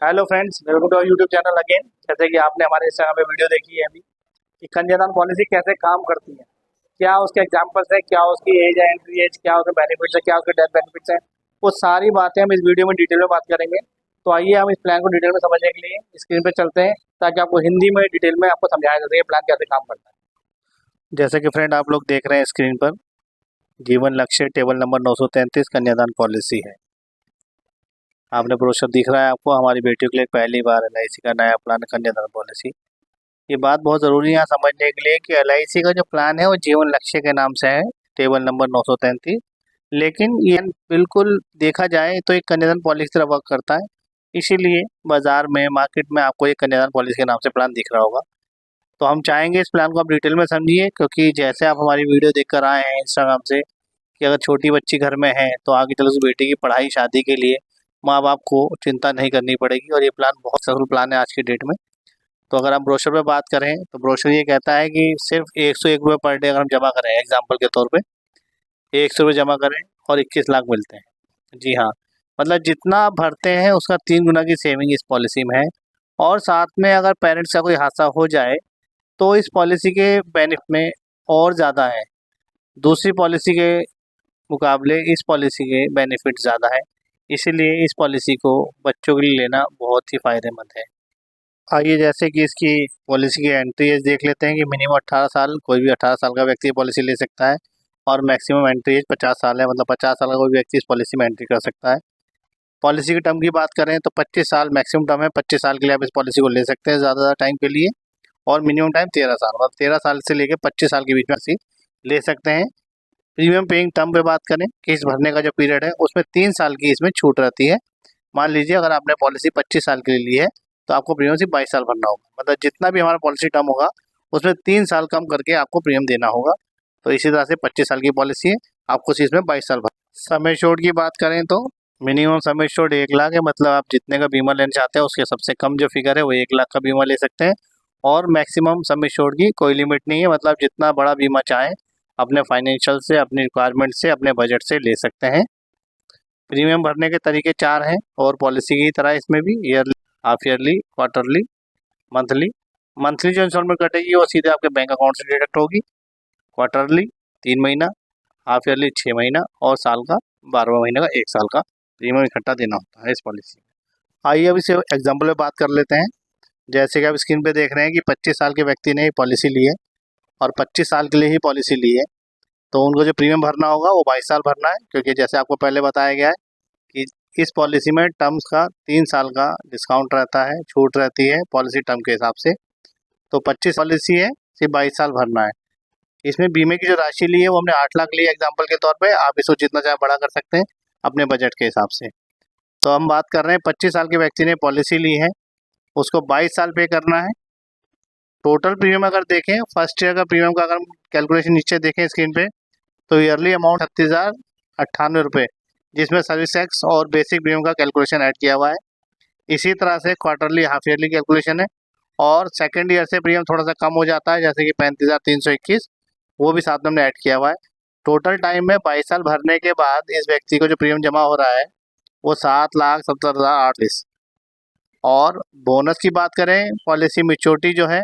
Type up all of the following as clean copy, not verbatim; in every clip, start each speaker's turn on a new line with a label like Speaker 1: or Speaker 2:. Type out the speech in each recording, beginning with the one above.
Speaker 1: Hello friends, welcome to YouTube channel again. जैसे कि आपने हमारे इंस्टाग्राम पे वीडियो देखी है अभी कि कन्यादान पॉलिसी कैसे काम करती है, क्या उसके एग्जांपल्स है, क्या उसकी एज है, एंट्री एज, क्या उसके बेनिफिट्स है, क्या उसके डेथ बेनिफिट्स हैं, वो सारी बातें हम इस वीडियो में डिटेल में बात करेंगे। तो आइए हम इस प्लान को डिटेल में समझने के लिए स्क्रीन पे चलते हैं, ताकि आपको हिंदी में डिटेल में आपको समझाया जा सके प्लान कैसे काम करता है। जैसे कि फ्रेंड आप लोग देख रहे हैं स्क्रीन पर, जीवन लक्ष्य टेबल नंबर 933 कन्यादान पॉलिसी है। आपने ब्रोशर दिख रहा है आपको, हमारी बेटियों के लिए पहली बार LIC का नया प्लान कन्यादान पॉलिसी। ये बात बहुत ज़रूरी है यहाँ समझने के लिए कि LIC का जो प्लान है वो जीवन लक्ष्य के नाम से है, टेबल नंबर 933। लेकिन ये बिल्कुल देखा जाए तो एक कन्यादान पॉलिसी की तरह वर्क करता है। इसीलिए बाजार में, मार्केट में आपको एक कन्यादान पॉलिसी के नाम से प्लान दिख रहा होगा। तो हम चाहेंगे इस प्लान को आप डिटेल में समझिए, क्योंकि जैसे आप हमारी वीडियो देख कर आए हैं इंस्टाग्राम से कि अगर छोटी बच्ची घर में है तो आगे चलो उस बेटी की पढ़ाई शादी के लिए माँ बाप को चिंता नहीं करनी पड़ेगी, और ये प्लान बहुत सक्सेसफुल प्लान है आज की डेट में। तो अगर हम ब्रोशर पे बात करें तो ब्रोशर ये कहता है कि सिर्फ 101 रुपये पर डे अगर हम जमा करें, एग्जाम्पल के तौर पे 100 रुपये जमा करें और 21 लाख मिलते हैं। जी हाँ, मतलब जितना आप भरते हैं उसका 3 गुना की सेविंग इस पॉलिसी में है। और साथ में अगर पेरेंट्स का कोई हादसा हो जाए तो इस पॉलिसी के बेनिफिट में और ज़्यादा है, दूसरी पॉलिसी के मुकाबले इस पॉलिसी के बेनिफिट ज़्यादा है। इसीलिए इस पॉलिसी को बच्चों के लिए लेना बहुत ही फ़ायदेमंद है। आइए जैसे कि इसकी पॉलिसी की एंट्री एज देख लेते हैं कि मिनिमम 18 साल, कोई भी 18 साल का व्यक्ति पॉलिसी ले सकता है, और मैक्सिमम एंट्री एज 50 साल है, मतलब 50 साल का कोई भी व्यक्ति इस पॉलिसी में एंट्री कर सकता है। पॉलिसी की टर्म की बात करें तो 25 साल मैक्सिमम टर्म है, 25 साल के लिए आप इस पॉलिसी को ले सकते हैं ज़्यादा टाइम के लिए, और मिनिमम टाइम 13 साल, मतलब 13 साल से लेकर 25 साल के बीच में पॉलिसी ले सकते हैं। प्रीमियम पेइंग टर्म पे बात करें कि इस भरने का जो पीरियड है उसमें 3 साल की इसमें छूट रहती है। मान लीजिए अगर आपने पॉलिसी 25 साल के लिए ली है तो आपको प्रीमियम सिर्फ 22 साल भरना होगा, मतलब जितना भी हमारा पॉलिसी टर्म होगा उसमें 3 साल कम करके आपको प्रीमियम देना होगा। तो इसी तरह से 25 साल की पॉलिसी है, आपको इसमें 22 साल भर। समय छोड़ की बात करें तो मिनिमम समय छोड़ 1 लाख है, मतलब आप जितने का बीमा लेना चाहते हैं उसके सबसे कम जो फिगर है वो 1 लाख का बीमा ले सकते हैं। और मैक्सिमम समय छोड़ की कोई लिमिट नहीं है, मतलब जितना बड़ा बीमा चाहें अपने फाइनेंशियल से, अपनी रिक्वायरमेंट से, अपने बजट से ले सकते हैं। प्रीमियम भरने के तरीके 4 हैं, और पॉलिसी की तरह इसमें भी yearly, half yearly, quarterly, monthly. Monthly जो इंस्टॉलमेंट कटेगी वो सीधे आपके बैंक अकाउंट से डिडक्ट होगी। क्वार्टरली 3 महीना, हाफ ईयरली 6 महीना, और साल का 12वां महीने का 1 साल का प्रीमियम इकट्ठा देना होता है इस पॉलिसी में। आइए अब इसे एग्जाम्पल में बात कर लेते हैं। जैसे कि आप स्क्रीन पे देख रहे हैं कि 25 साल के व्यक्ति ने पॉलिसी ली है, और 25 साल के लिए ही पॉलिसी ली है, तो उनको जो प्रीमियम भरना होगा वो 22 साल भरना है, क्योंकि जैसे आपको पहले बताया गया है कि इस पॉलिसी में टर्म्स का 3 साल का डिस्काउंट रहता है, छूट रहती है पॉलिसी टर्म के हिसाब से। तो 25 पॉलिसी है, सिर्फ 22 साल भरना है। इसमें बीमे की जो राशि ली है वो हमने 8 लाख ली है एग्जाम्पल के तौर पे, आप इसको जितना चाहे बड़ा कर सकते हैं अपने बजट के हिसाब से। तो हम बात कर रहे हैं 25 साल के व्यक्ति ने पॉलिसी ली है, उसको 22 साल पे करना है। टोटल प्रीमियम अगर देखें, फर्स्ट ईयर का प्रीमियम का अगर कैलकुलेशन नीचे देखें स्क्रीन पे, तो ईयरली अमाउंट 36,098 रुपये, जिसमें सर्विस टैक्स और बेसिक प्रीमियम का कैलकुलेशन ऐड किया हुआ है। इसी तरह से क्वार्टरली, हाफ ईयरली कैलकुलेशन है, और सेकेंड ईयर से प्रीमियम थोड़ा सा कम हो जाता है, जैसे कि 35,321, वो भी साथ में हमने ऐड किया हुआ है। टोटल टाइम में 22 साल भरने के बाद इस व्यक्ति को जो प्रीमियम जमा हो रहा है वो 7,70,038। और बोनस की बात करें, पॉलिसी मेच्योरिटी जो है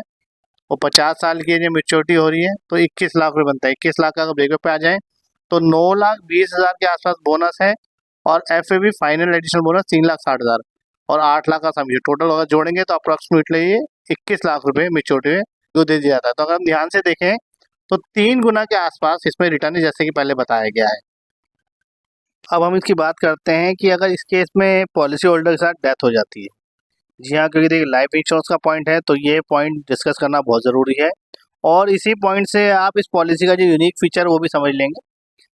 Speaker 1: वो 50 साल की जो मेच्योरिटी हो रही है तो 21 लाख रुपये बनता है। 21 लाख का अगर ब्रेकअप पे आ जाए तो 9,20,000 के आसपास बोनस है, और FAB फाइनल एडिशनल बोनस 3,60,000, और 8 लाख का समझिए टोटल अगर जोड़ेंगे तो अप्रॉक्सीमेटली ये 21 लाख रुपए मेच्योरिटी में जो दे दिया जाता है। तो अगर हम ध्यान से देखें तो 3 गुना के आसपास इसमें रिटर्न है, जैसे कि पहले बताया गया है। अब हम इसकी बात करते हैं कि अगर इस केस में पॉलिसी होल्डर के साथ डेथ हो जाती है। जी हाँ, क्योंकि देखिए लाइफ इंश्योरेंस का पॉइंट है तो ये पॉइंट डिस्कस करना बहुत ज़रूरी है, और इसी पॉइंट से आप इस पॉलिसी का जो यूनिक फीचर वो भी समझ लेंगे।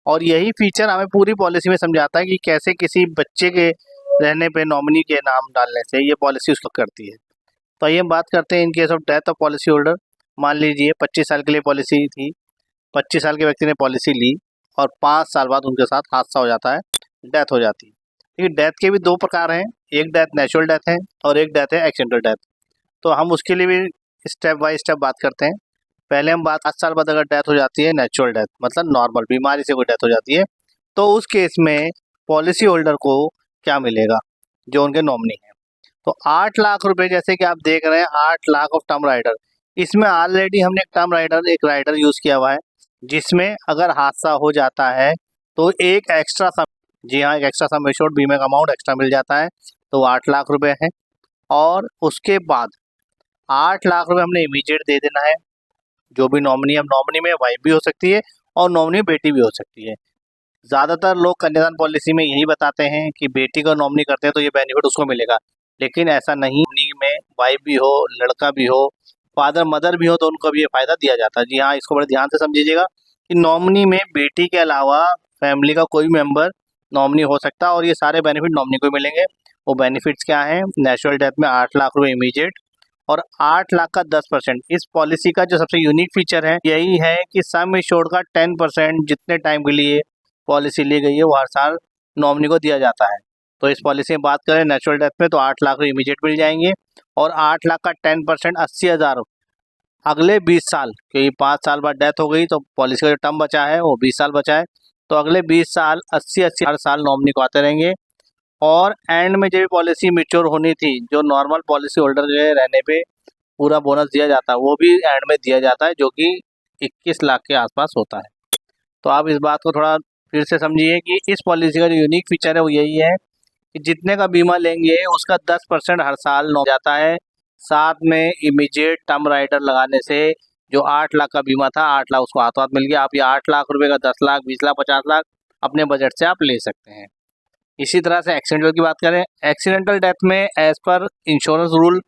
Speaker 1: और यही फीचर हमें पूरी पॉलिसी में समझाता है कि कैसे किसी बच्चे के रहने पे नॉमिनी के नाम डालने से ये पॉलिसी उसको करती है। तो आइए हम बात करते हैं in case of death of policy holder. मान लीजिए 25 साल के लिए पॉलिसी थी, 25 साल के व्यक्ति ने पॉलिसी ली, और 5 साल बाद उनके साथ हादसा हो जाता है, डेथ हो जाती है। देखिए डेथ के भी 2 प्रकार हैं, एक डेथ नेचुरल डेथ है और एक डेथ है एक्सीडेंटल डेथ। तो हम उसके लिए भी स्टेप बाय स्टेप बात करते हैं। पहले हम बात 5 साल बाद अगर डेथ हो जाती है, नेचुरल डेथ मतलब नॉर्मल बीमारी से कोई डेथ हो जाती है, तो उस केस में पॉलिसी होल्डर को क्या मिलेगा, जो उनके नॉमिनी है। तो 8 लाख रुपए जैसे कि आप देख रहे हैं 8 लाख ऑफ टर्म राइडर। इसमें ऑलरेडी हमने एक राइडर यूज किया हुआ है, जिसमें अगर हादसा हो जाता है तो एक एक्स्ट्रा सम, जी हाँ, एक एक्स्ट्रा सम एश्योर्ड बीमे का अमाउंट एक्स्ट्रा मिल जाता है, तो वो 8 लाख रुपए है। और उसके बाद 8 लाख रुपए हमने इमीडिएट दे देना है। जो भी नॉमिनी, अब नॉमिनी में वाइफ भी हो सकती है और नॉमिनी बेटी भी हो सकती है। ज़्यादातर लोग कन्यादान पॉलिसी में यही बताते हैं कि बेटी को नॉमिनी करते हैं तो ये बेनिफिट उसको मिलेगा, लेकिन ऐसा नहीं। नॉमिनी में वाइफ भी हो, लड़का भी हो, फादर मदर भी हो, तो उनको भी ये फायदा दिया जाता है। जी हाँ, इसको बड़े ध्यान से समझिएगा कि नॉमिनी में बेटी के अलावा फैमिली का कोई मेंबर नॉमिनी हो सकता है और ये सारे बेनिफिट नॉमिनी को मिलेंगे। वो बेनिफिट्स क्या हैं? नेचुरल डेथ में 8 लाख रुपए इमीडिएट और 8 लाख का 10%। इस पॉलिसी का जो सबसे यूनिक फीचर है यही है कि सम एश्योर्ड का 10% जितने टाइम के लिए पॉलिसी ली गई है वो हर साल नॉमिनी को दिया जाता है। तो इस पॉलिसी में बात करें नेचुरल डेथ में तो 8 लाख रुपये इमीडिएट मिल जाएंगे और 8 लाख का 10% 80,000 अगले 20 साल, क्योंकि 5 साल बाद डेथ हो गई तो पॉलिसी का जो टर्म बचा है वो 20 साल बचा है, तो अगले 20 साल 80 हर साल नॉमिनी को आते रहेंगे। और एंड में जब पॉलिसी मैच्योर होनी थी, जो नॉर्मल पॉलिसी होल्डर के रहने पे पूरा बोनस दिया जाता है वो भी एंड में दिया जाता है, जो कि 21 लाख के आसपास होता है। तो आप इस बात को थोड़ा फिर से समझिए कि इस पॉलिसी का जो यूनिक फीचर है वो यही है कि जितने का बीमा लेंगे उसका 10% हर साल नौ जाता है। साथ में इमीडिएट टर्म राइडर लगाने से जो 8 लाख का बीमा था 8 लाख उसको हाथों हाथ मिल गया। आप ये 8 लाख रुपए का 10 लाख, 20 लाख, 50 लाख अपने बजट से आप ले सकते हैं। इसी तरह से एक्सीडेंटल की बात करें, एक्सीडेंटल डेथ में एज पर इंश्योरेंस रूल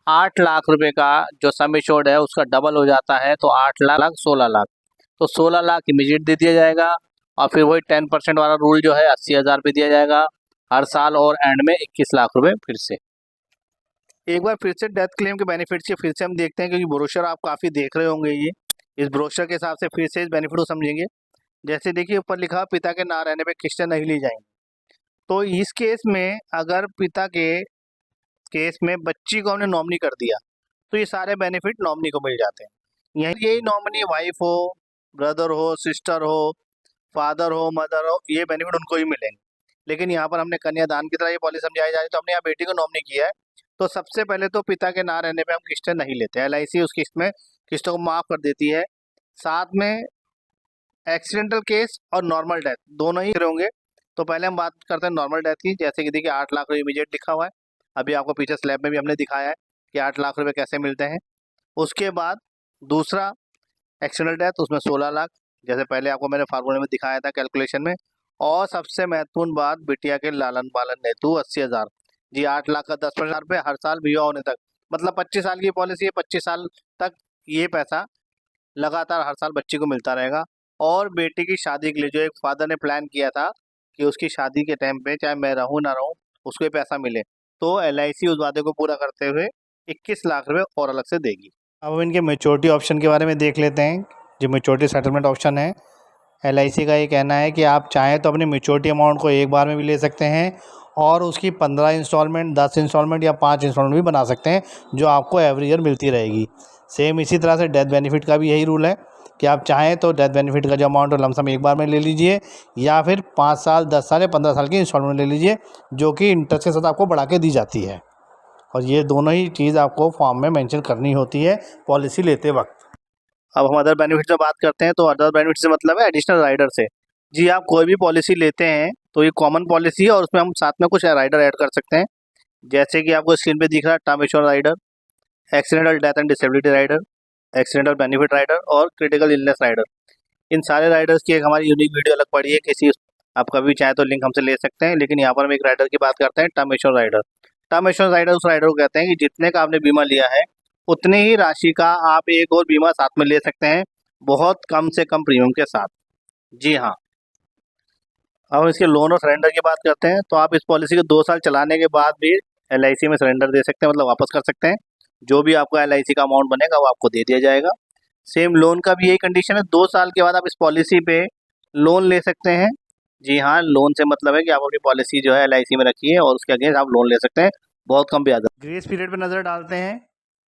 Speaker 1: 8 लाख रुपए का जो सम एश्योर्ड है उसका डबल हो जाता है, तो 8 लाख 16 लाख, तो 16 लाख इमीडिएट दे दिया जाएगा और फिर वही 10% वाला रूल जो है 80,000 पे दिया जाएगा हर साल और एंड में 21 लाख रुपए। फिर से एक बार फिर से डेथ क्लेम के बेनिफिट्स के फिर से हम देखते हैं, क्योंकि ब्रोशर आप काफ़ी देख रहे होंगे। ये इस ब्रोशर के हिसाब से फिर से इस बेनिफिट को समझेंगे। जैसे देखिए ऊपर लिखा पिता के ना रहने पे किस्तें नहीं ली जाएंगी, तो इस केस में अगर पिता के केस में बच्ची को हमने नॉमिनी कर दिया तो ये सारे बेनिफिट नॉमिनी को मिल जाते हैं। यही नॉमिनी वाइफ हो, ब्रदर हो, सिस्टर हो, फादर हो, मदर हो, ये बेनिफिट उनको ही मिलेंगे। लेकिन यहाँ पर हमने कन्यादान की तरह ये पॉलिसी समझाई जा रही है, तो हमने यहाँ बेटी को नॉमिनी किया है, तो सबसे पहले तो पिता के ना रहने पे हम किस्तें नहीं लेते। LIC उस किस्त में किस्तों को माफ कर देती है। साथ में एक्सीडेंटल केस और नॉर्मल डेथ दोनों ही होंगे। तो पहले हम बात करते हैं नॉर्मल डेथ की। जैसे कि देखिए 8 लाख रुपये इमीडिएट लिखा हुआ है, अभी आपको पीछे स्लैब में भी हमने दिखाया है कि 8 लाख रुपए कैसे मिलते हैं। उसके बाद दूसरा एक्सीडेंटल डेथ, उसमें 16 लाख, जैसे पहले आपको मैंने फार्मूले में दिखाया था कैलकुलेशन में। और सबसे महत्वपूर्ण बात, बिटिया के लालन पालन हेतु 80,000। जी 8 लाख का 10% रुपये हर साल विवाह होने तक, मतलब 25 साल की पॉलिसी है, 25 साल तक ये पैसा लगातार हर साल बच्ची को मिलता रहेगा। और बेटी की शादी के लिए जो एक फादर ने प्लान किया था कि उसकी शादी के टाइम पे चाहे मैं रहूं ना रहूं उसको ये पैसा मिले, तो LIC उस वादे को पूरा करते हुए 21 लाख रुपए और अलग से देगी। अब हम इनके मेच्योरिटी ऑप्शन के बारे में देख लेते हैं। जो मेच्योरिटी सेटलमेंट ऑप्शन है, LIC का ये कहना है कि आप चाहें तो अपनी मेच्योरिटी अमाउंट को एक बार में भी ले सकते हैं और उसकी 15 इंस्टॉलमेंट, 10 इंस्टॉलमेंट या 5 इंस्टॉलमेंट भी बना सकते हैं, जो आपको एवरी ईयर मिलती रहेगी। सेम इसी तरह से डेथ बेनिफिट का भी यही रूल है कि आप चाहें तो डेथ बेनिफिट का जो अमाउंट है लमसम एक बार में ले लीजिए, या फिर 5 साल, 10 साल या 15 साल की इंस्टॉलमेंट ले लीजिए, जो कि इंटरेस्ट के साथ आपको बढ़ा के दी जाती है। और ये दोनों ही चीज़ आपको फॉर्म में मेंशन करनी होती है पॉलिसी लेते वक्त। अब हम अदर बेनिफिट से बात करते हैं, तो अदर बेनिफिट से मतलब है एडिशनल राइडर से। जी आप कोई भी पॉलिसी लेते हैं तो ये कॉमन पॉलिसी है और उसमें हम साथ में कुछ राइडर ऐड कर सकते हैं। जैसे कि आपको स्क्रीन पे दिख रहा है, term insurance rider, accidental death and disability rider, accidental benefit rider और क्रिटिकल इलनेस राइडर। इन सारे राइडर्स की एक हमारी यूनिक वीडियो अलग पड़ी है, किसी आप कभी चाहे तो लिंक हमसे ले सकते हैं। लेकिन यहाँ पर हम एक राइडर की बात करते हैं, term insurance rider. Term insurance rider उस राइडर को कहते हैं कि जितने का आपने बीमा लिया है उतनी ही राशि का आप एक और बीमा साथ में ले सकते हैं, बहुत कम से कम प्रीमियम के साथ। जी हाँ, अब हम इसके लोन और सरेंडर की बात करते हैं, तो आप इस पॉलिसी को 2 साल चलाने के बाद भी LIC में सरेंडर दे सकते हैं, मतलब वापस कर सकते हैं। जो भी आपका LIC का अमाउंट बनेगा वो आपको दे दिया जाएगा। सेम लोन का भी यही कंडीशन है, 2 साल के बाद आप इस पॉलिसी पे लोन ले सकते हैं। जी हाँ, लोन से मतलब है कि आप अपनी पॉलिसी जो है LIC में रखिए और उसके अगेंस्ट आप लोन ले सकते हैं, बहुत कम ब्याज। ग्रेस पीरियड पे नज़र डालते हैं।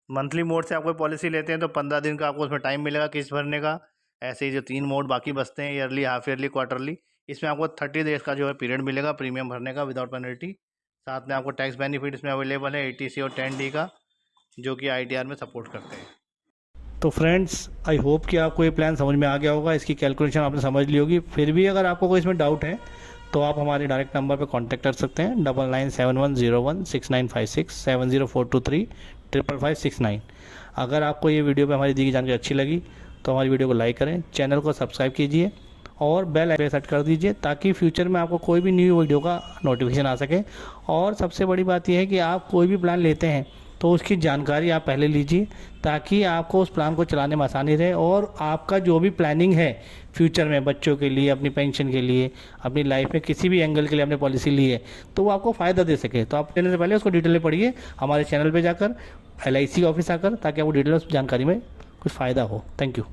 Speaker 1: मंथली मोड से आप कोई पॉलिसी लेते हैं तो 15 दिन का आपको उसमें टाइम मिलेगा किस्त भरने का। ऐसे ही जो 3 मोड बाकी बचते हैं, ईयरली, हाफ ईयरली, क्वार्टरली, इसमें आपको 30 डेज का जो है पीरियड मिलेगा प्रीमियम भरने का विदाउट पेनल्टी। साथ में आपको टैक्स बेनिफिट इसमें अवेलेबल है 80C और 10D का, जो कि ITR में सपोर्ट करते हैं। तो फ्रेंड्स, आई होप कि आपको ये प्लान समझ में आ गया होगा, इसकी कैलकुलेशन आपने समझ ली होगी। फिर भी अगर आपको कोई इसमें डाउट है तो आप हमारे डायरेक्ट नंबर पर कांटेक्ट कर सकते हैं 9971016956 7042355569। अगर आपको ये वीडियो पे हमारी दी गई जानकारी अच्छी लगी तो हमारी वीडियो को लाइक करें, चैनल को सब्सक्राइब कीजिए और बेल आइकन सेट कर दीजिए ताकि फ्यूचर में आपको कोई भी न्यू वीडियो का नोटिफिकेशन आ सके। और सबसे बड़ी बात यह है कि आप कोई भी प्लान लेते हैं तो उसकी जानकारी आप पहले लीजिए ताकि आपको उस प्लान को चलाने में आसानी रहे, और आपका जो भी प्लानिंग है फ्यूचर में बच्चों के लिए, अपनी पेंशन के लिए, अपनी लाइफ में किसी भी एंगल के लिए आपने पॉलिसी ली है तो वो आपको फ़ायदा दे सके। तो आप लेने से पहले उसको डिटेल में पढ़िए हमारे चैनल पर जाकर, LIC ऑफिस आकर, ताकि आपको डिटेल जानकारी में कुछ फ़ायदा हो। Thank you.